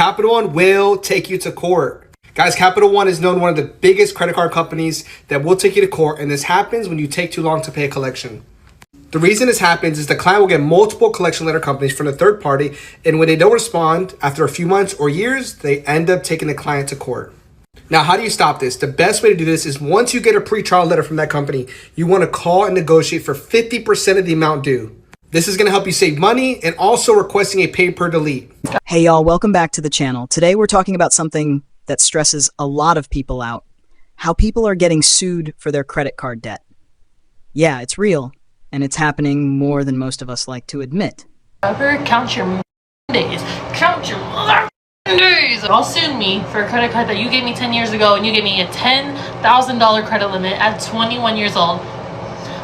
Capital One will take you to court. Guys, Capital One is known one of the biggest credit card companies that will take you to court, and this happens when you take too long to pay a collection. The reason this happens is the client will get multiple collection letter companies from a third party, and when they don't respond after a few months or years, they end up taking the client to court. Now, how do you stop this? The best way to do this is once you get a pre-trial letter from that company, you want to call and negotiate for 50% of the amount due. This is going to help you save money and also requesting a pay per delete. Hey y'all, welcome back to the channel. Today we're talking about something that stresses a lot of people out. How people are getting sued for their credit card debt. Yeah, it's real, and it's happening more than most of us like to admit. Ever count your days. Count your days. Y'all sued me for a credit card that you gave me 10 years ago, and you gave me a $10,000 credit limit at 21 years old.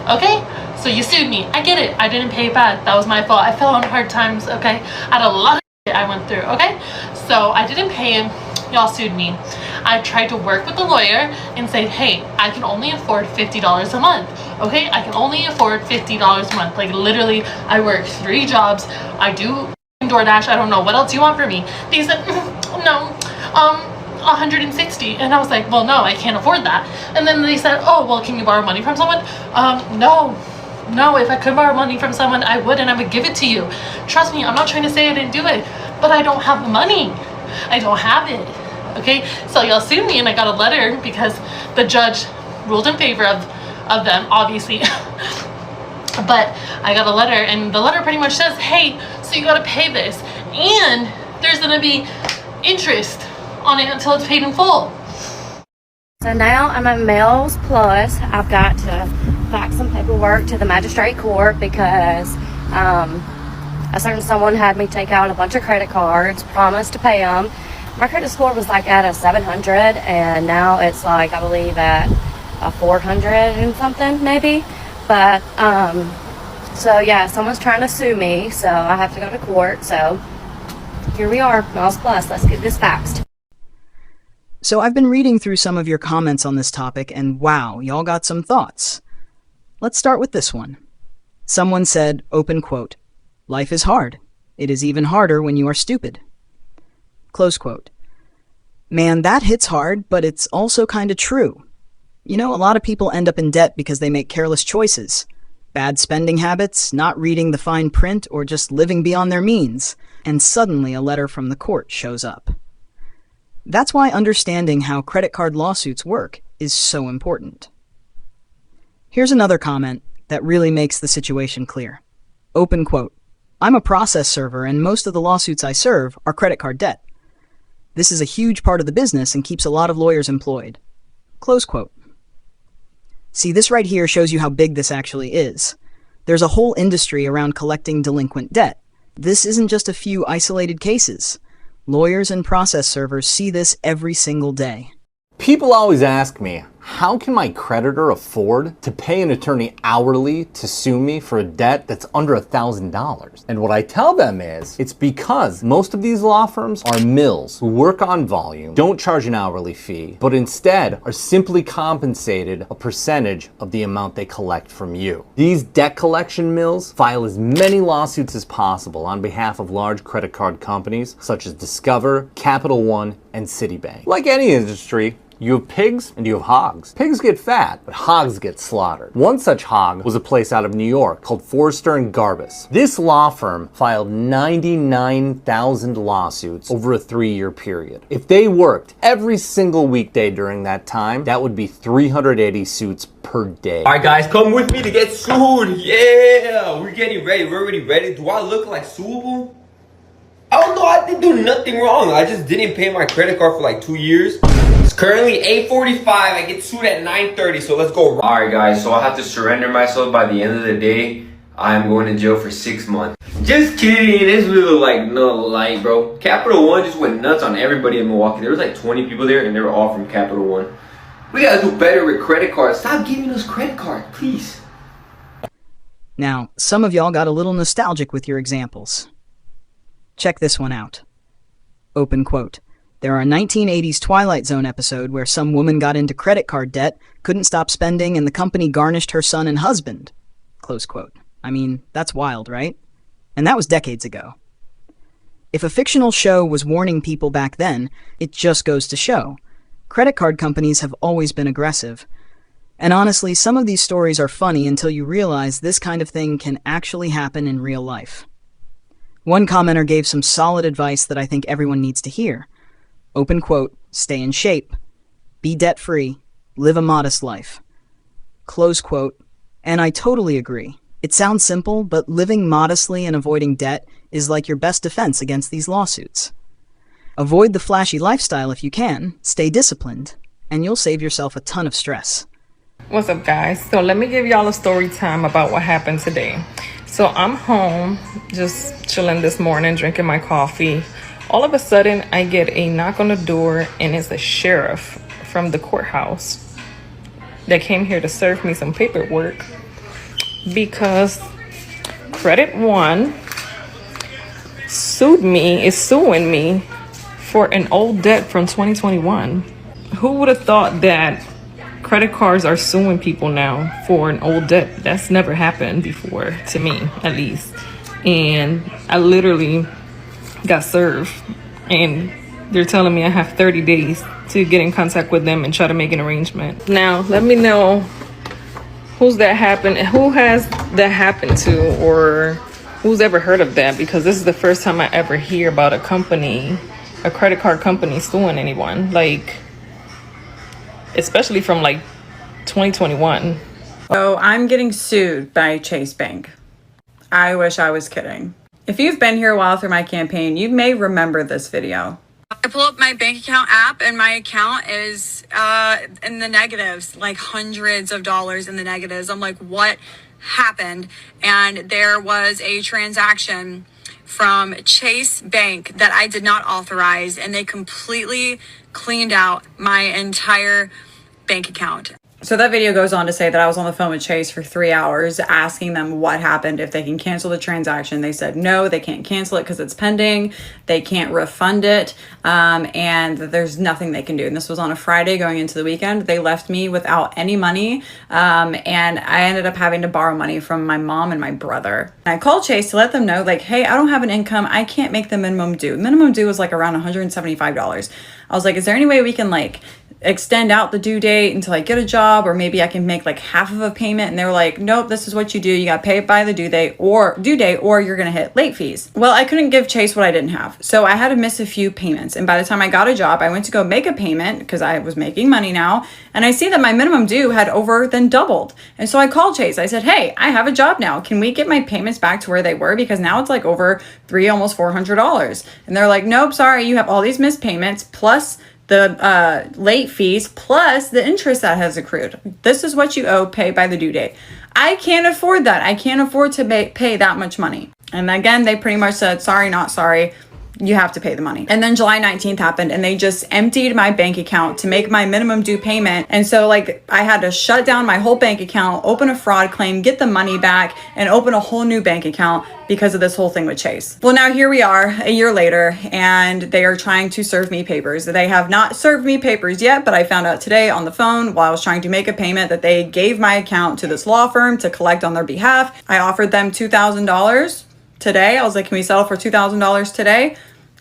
Okay? So you sued me. I get it. I didn't pay it back. That was my fault. I fell on hard times, okay? I had a lot of shit I went through, okay? So I didn't pay him. Y'all sued me. I tried to work with the lawyer and say, hey, I can only afford $50 a month. Okay? I can only afford $50 a month. Like literally, I work 3 jobs. I do DoorDash. I don't know. What else do you want from me? They said, no, 160. And I was like, well, no, I can't afford that. And then they said, oh, well, can you borrow money from someone? No, if I could borrow money from someone, I would, and I would give it to you. Trust me, I'm not trying to say I didn't do it, but I don't have the money. I don't have it. Okay, so y'all sued me, and I got a letter because the judge ruled in favor of them, obviously. But I got a letter, and the letter pretty much says, hey, so you gotta pay this, and there's gonna be interest on it until it's paid in full. So now I'm at Mel's Plus. I've got to fax some paperwork to the magistrate court because a certain someone had me take out a bunch of credit cards, promised to pay them. My credit score was like at a 700, and now it's like, I believe at a 400 and something maybe. But so yeah, someone's trying to sue me, so I have to go to court. So here we are, Mel's Plus. Let's get this faxed. So I've been reading through some of your comments on this topic, and wow, y'all got some thoughts. Let's start with this one. Someone said, open quote, life is hard. It is even harder when you are stupid. Close quote. Man, that hits hard, but it's also kind of true. You know, a lot of people end up in debt because they make careless choices. Bad spending habits, not reading the fine print, or just living beyond their means. And suddenly a letter from the court shows up. That's why understanding how credit card lawsuits work is so important. Here's another comment that really makes the situation clear. Open quote. I'm a process server, and most of the lawsuits I serve are credit card debt. This is a huge part of the business and keeps a lot of lawyers employed. Close quote. See, this right here shows you how big this actually is. There's a whole industry around collecting delinquent debt. This isn't just a few isolated cases. Lawyers and process servers see this every single day. People always ask me, how can my creditor afford to pay an attorney hourly to sue me for a debt that's under $1,000? And what I tell them is, it's because most of these law firms are mills who work on volume, don't charge an hourly fee, but instead are simply compensated a percentage of the amount they collect from you. These debt collection mills file as many lawsuits as possible on behalf of large credit card companies such as Discover, Capital One, and Citibank. Like any industry, you have pigs and you have hogs. Pigs get fat, but hogs get slaughtered. One such hog was a place out of New York called Forrester and Garbus. This law firm filed 99,000 lawsuits over a 3-year period. If they worked every single weekday during that time, that would be 380 suits per day. All right, guys, come with me to get sued. Yeah, we're getting ready. We're already ready. Do I look like suable? I don't know. I didn't do nothing wrong. I just didn't pay my credit card for like 2 years. It's currently 8:45. I get sued at 9:30. So let's go. All right, guys. So I have to surrender myself by the end of the day. I'm going to jail for 6 months. Just kidding. It's really like no light, bro. Capital One just went nuts on everybody in Milwaukee. There was like 20 people there, and they were all from Capital One. We gotta do better with credit cards. Stop giving us credit cards, please. Now, some of y'all got a little nostalgic with your examples. Check this one out. Open quote. There are a 1980s Twilight Zone episode where some woman got into credit card debt, couldn't stop spending, and the company garnished her son and husband. Close quote. I mean, that's wild, right? And that was decades ago. If a fictional show was warning people back then, it just goes to show. Credit card companies have always been aggressive. And honestly, some of these stories are funny until you realize this kind of thing can actually happen in real life. One commenter gave some solid advice that I think everyone needs to hear. Open quote, stay in shape, be debt-free, live a modest life. Close quote, and I totally agree. It sounds simple, but living modestly and avoiding debt is like your best defense against these lawsuits. Avoid the flashy lifestyle if you can, stay disciplined, and you'll save yourself a ton of stress. What's up, guys? So let me give y'all a story time about what happened today. So I'm home, just chilling this morning, drinking my coffee. All of a sudden, I get a knock on the door, and it's the sheriff from the courthouse that came here to serve me some paperwork because Credit One is suing me for an old debt from 2021. Who would have thought that credit cards are suing people now for an old debt? That's never happened before, to me at least. And I literally got served, and they're telling me I have 30 days to get in contact with them and try to make an arrangement. Now, let me know who has that happened to, or who's ever heard of that, because this is the first time I ever hear about a credit card company suing anyone, like, especially from like 2021. So I'm getting sued by Chase Bank. I wish I was kidding. If you've been here a while through my campaign, you may remember this video. I pull up my bank account app and my account is in the negatives, like hundreds of dollars in the negatives. I'm like, what happened? And there was a transaction from Chase Bank that I did not authorize, and they completely cleaned out my entire bank account. So that video goes on to say that I was on the phone with Chase for 3 hours asking them what happened, if they can cancel the transaction. They said no, they can't cancel it because it's pending. They can't refund it, and there's nothing they can do. And this was on a Friday going into the weekend. They left me without any money, and I ended up having to borrow money from my mom and my brother. And I called Chase to let them know, like, hey, I don't have an income. I can't make the minimum due. Minimum due was like around $175. I was like, is there any way we can like extend out the due date until I get a job, or maybe I can make like half of a payment? And they were like, nope, this is what you do. You got to pay it by the due date, or you're going to hit late fees. Well, I couldn't give Chase what I didn't have. So I had to miss a few payments. And by the time I got a job, I went to go make a payment because I was making money now. And I see that my minimum due had over than doubled. And so I called Chase. I said, hey, I have a job now. Can we get my payments back to where they were? Because now it's like over almost $400. And they're like, nope, sorry. You have all these missed payments plus the late fees plus the interest that has accrued. This is what you owe, pay by the due date. I can't afford that. I can't afford to pay that much money. And again, they pretty much said, sorry, not sorry. You have to pay the money. And then July 19th happened, and they just emptied my bank account to make my minimum due payment. And so like I had to shut down my whole bank account, open a fraud claim, get the money back, and open a whole new bank account because of this whole thing with Chase. Well, now here we are a year later, and they are trying to serve me papers. They have not served me papers yet, but I found out today on the phone while I was trying to make a payment that they gave my account to this law firm to collect on their behalf. I offered them $2,000 today. I was like, can we settle for $2,000 today?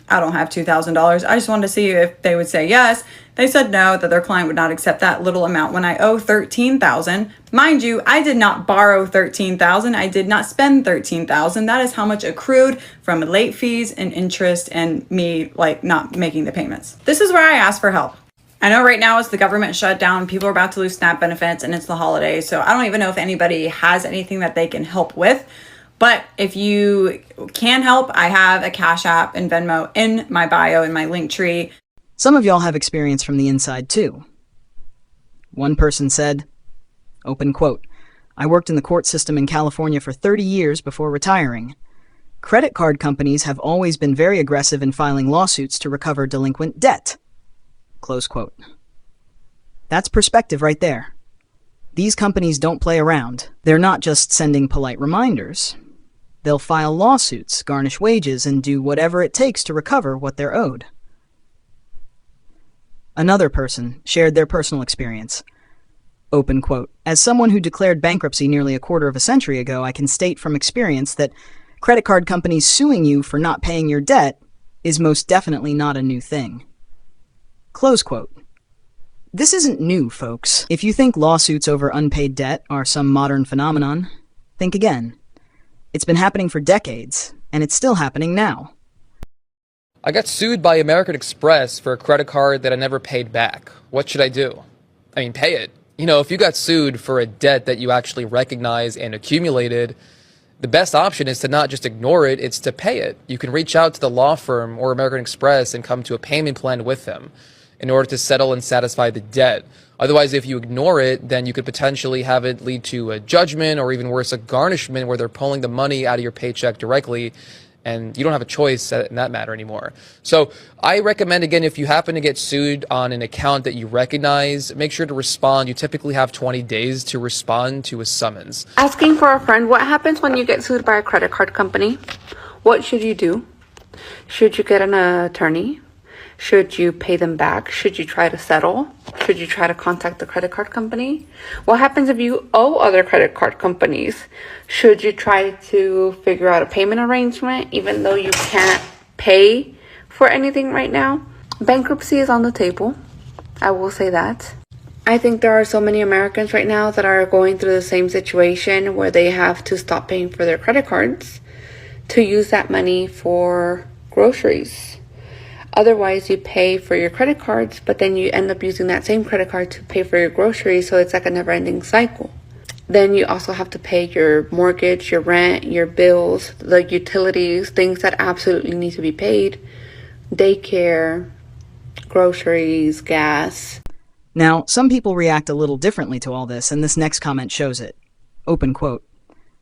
I don't have $2,000. I just wanted to see if they would say yes. They said no, that their client would not accept that little amount when I owe $13,000. Mind you, I did not borrow $13,000. I did not spend $13,000. That is how much accrued from late fees and interest and me like not making the payments. This is where I asked for help. I know right now it's the government shutdown. People are about to lose SNAP benefits, and it's the holidays. So I don't even know if anybody has anything that they can help with. But if you can help, I have a Cash App and Venmo in my bio, in my link tree. Some of y'all have experience from the inside too. One person said, open quote, I worked in the court system in California for 30 years before retiring. Credit card companies have always been very aggressive in filing lawsuits to recover delinquent debt. Close quote. That's perspective right there. These companies don't play around. They're not just sending polite reminders. They'll file lawsuits, garnish wages, and do whatever it takes to recover what they're owed. Another person shared their personal experience. Open quote, as someone who declared bankruptcy nearly a quarter of a century ago, I can state from experience that credit card companies suing you for not paying your debt is most definitely not a new thing. Close quote. This isn't new, folks. If you think lawsuits over unpaid debt are some modern phenomenon, think again. It's been happening for decades, and it's still happening now. I got sued by American Express for a credit card that I never paid back. What should I do? I mean, pay it. You know, if you got sued for a debt that you actually recognize and accumulated, the best option is to not just ignore it, it's to pay it. You can reach out to the law firm or American Express and come to a payment plan with them in order to settle and satisfy the debt. Otherwise, if you ignore it, then you could potentially have it lead to a judgment or even worse, a garnishment where they're pulling the money out of your paycheck directly and you don't have a choice in that matter anymore. So I recommend, again, if you happen to get sued on an account that you recognize, make sure to respond. You typically have 20 days to respond to a summons. Asking for a friend, what happens when you get sued by a credit card company? What should you do? Should you get an attorney? Should you pay them back? Should you try to settle? Should you try to contact the credit card company? What happens if you owe other credit card companies? Should you try to figure out a payment arrangement even though you can't pay for anything right now? Bankruptcy is on the table. I will say that. I think there are so many Americans right now that are going through the same situation where they have to stop paying for their credit cards to use that money for groceries. Otherwise, you pay for your credit cards, but then you end up using that same credit card to pay for your groceries, so it's like a never-ending cycle. Then you also have to pay your mortgage, your rent, your bills, the utilities, things that absolutely need to be paid, daycare, groceries, gas. Now, some people react a little differently to all this, and this next comment shows it. Open quote.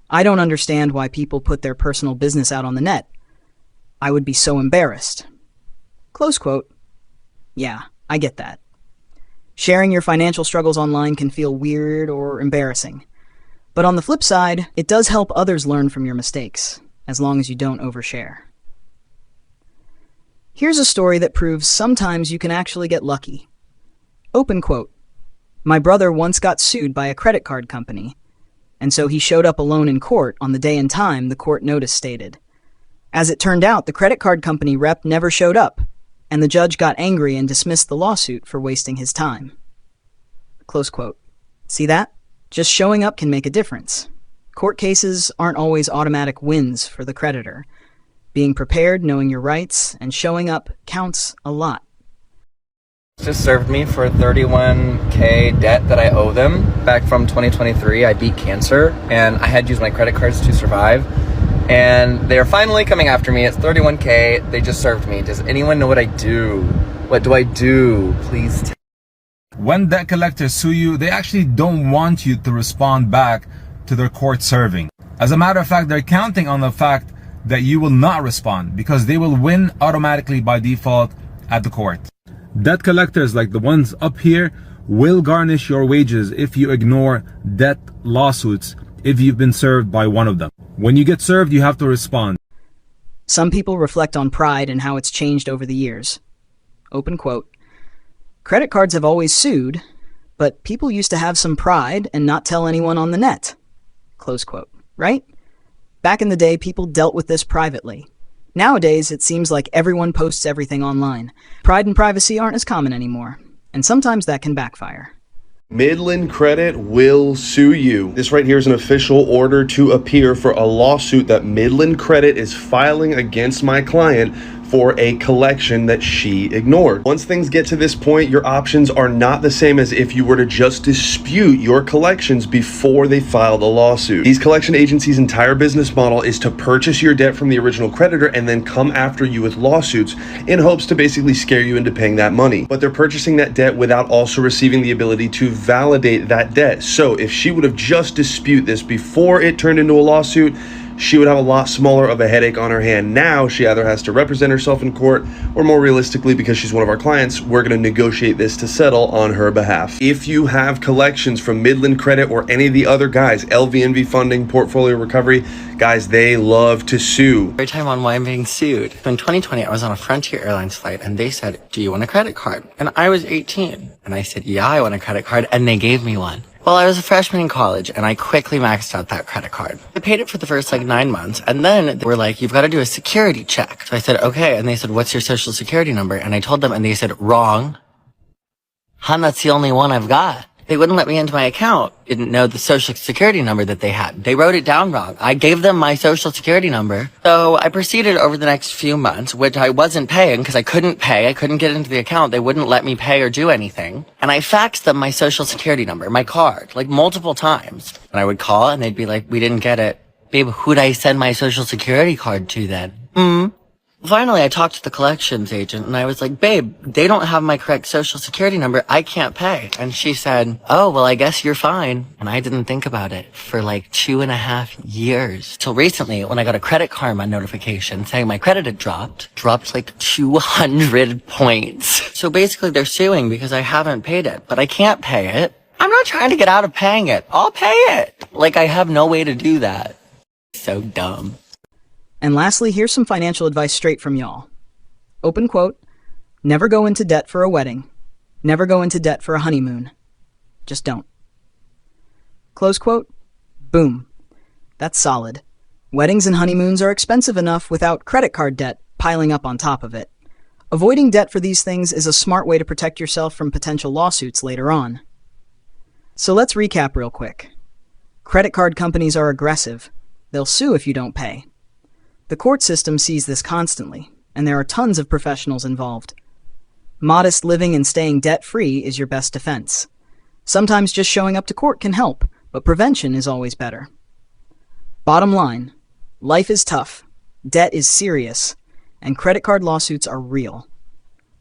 I don't understand why people put their personal business out on the net. I would be so embarrassed. Close quote. Yeah, I get that. Sharing your financial struggles online can feel weird or embarrassing. But on the flip side, it does help others learn from your mistakes, as long as you don't overshare. Here's a story that proves sometimes you can actually get lucky. Open quote. My brother once got sued by a credit card company, and so he showed up alone in court on the day and time the court notice stated. As it turned out, the credit card company rep never showed up, and the judge got angry and dismissed the lawsuit for wasting his time. Close quote. See that? Just showing up can make a difference. Court cases aren't always automatic wins for the creditor. Being prepared, knowing your rights, and showing up counts a lot. Just served me for $31K debt that I owe them. Back from 2023, I beat cancer, and I had to use my credit cards to survive. And they're finally coming after me. It's $31K. They just served me. Does anyone know what I do? What do I do? Please tell. When debt collectors sue you, they actually don't want you to respond back to their court serving. As a matter of fact, they're counting on the fact that you will not respond because they will win automatically by default at the court. Debt collectors like the ones up here will garnish your wages if you ignore debt lawsuits if you've been served by one of them. When you get served, you have to respond. Some people reflect on pride and how it's changed over the years. Open quote. Credit cards have always sued, but people used to have some pride and not tell anyone on the net. Close quote. Right? Back in the day, people dealt with this privately. Nowadays, it seems like everyone posts everything online. Pride and privacy aren't as common anymore, and sometimes that can backfire. Midland Credit will sue you. This right here is an official order to appear for a lawsuit that Midland Credit is filing against my client for a collection that she ignored. Once things get to this point, your options are not the same as if you were to just dispute your collections before they filed a lawsuit. These collection agencies' entire business model is to purchase your debt from the original creditor and then come after you with lawsuits in hopes to basically scare you into paying that money. But they're purchasing that debt without also receiving the ability to validate that debt. So if she would have just disputed this before it turned into a lawsuit, she would have a lot smaller of a headache on her hand. Now she either has to represent herself in court, or more realistically, because she's one of our clients, we're going to negotiate this to settle on her behalf. If you have collections from Midland Credit or any of the other guys, LVNV Funding, Portfolio Recovery, guys, they love to sue. Every time on why I'm being sued. In 2020, I was on a Frontier Airlines flight and they said, do you want a credit card? And I was 18. And I said, yeah, I want a credit card. And they gave me one. Well, I was a freshman in college and I quickly maxed out that credit card. I paid it for the first 9 months and then they were like, you've got to do a security check. So I said, okay. And they said, what's your social security number? And I told them and they said, wrong. Hun, that's the only one I've got. They wouldn't let me into my account. Didn't know the social security number that they had. They wrote it down wrong. I gave them my social security number. So I proceeded over the next few months, which I wasn't paying because I couldn't pay. I couldn't get into the account. They wouldn't let me pay or do anything. And I faxed them my social security number, my card, multiple times. And I would call and they'd be like, we didn't get it. Babe, who'd I send my social security card to then? Finally, I talked to the collections agent and I was like, babe, they don't have my correct social security number. I can't pay. And she said, oh, well, I guess you're fine. And I didn't think about it for 2.5 years. Till recently, when I got a Credit Karma notification saying my credit had dropped 200 points. So basically they're suing because I haven't paid it, but I can't pay it. I'm not trying to get out of paying it. I'll pay it. I have no way to do that. So dumb. And lastly, here's some financial advice straight from y'all. Open quote, never go into debt for a wedding. Never go into debt for a honeymoon. Just don't. Close quote. Boom. That's solid. Weddings and honeymoons are expensive enough without credit card debt piling up on top of it. Avoiding debt for these things is a smart way to protect yourself from potential lawsuits later on. So let's recap real quick. Credit card companies are aggressive. They'll sue if you don't pay. The court system sees this constantly, and there are tons of professionals involved. Modest living and staying debt-free is your best defense. Sometimes just showing up to court can help, but prevention is always better. Bottom line, life is tough, debt is serious, and credit card lawsuits are real.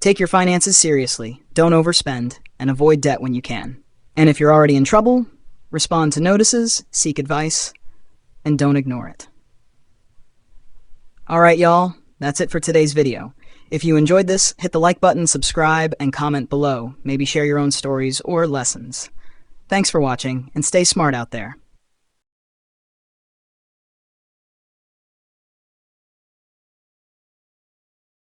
Take your finances seriously, don't overspend, and avoid debt when you can. And if you're already in trouble, respond to notices, seek advice, and don't ignore it. Alright y'all, that's it for today's video. If you enjoyed this, hit the like button, subscribe, and comment below. Maybe share your own stories or lessons. Thanks for watching, and stay smart out there.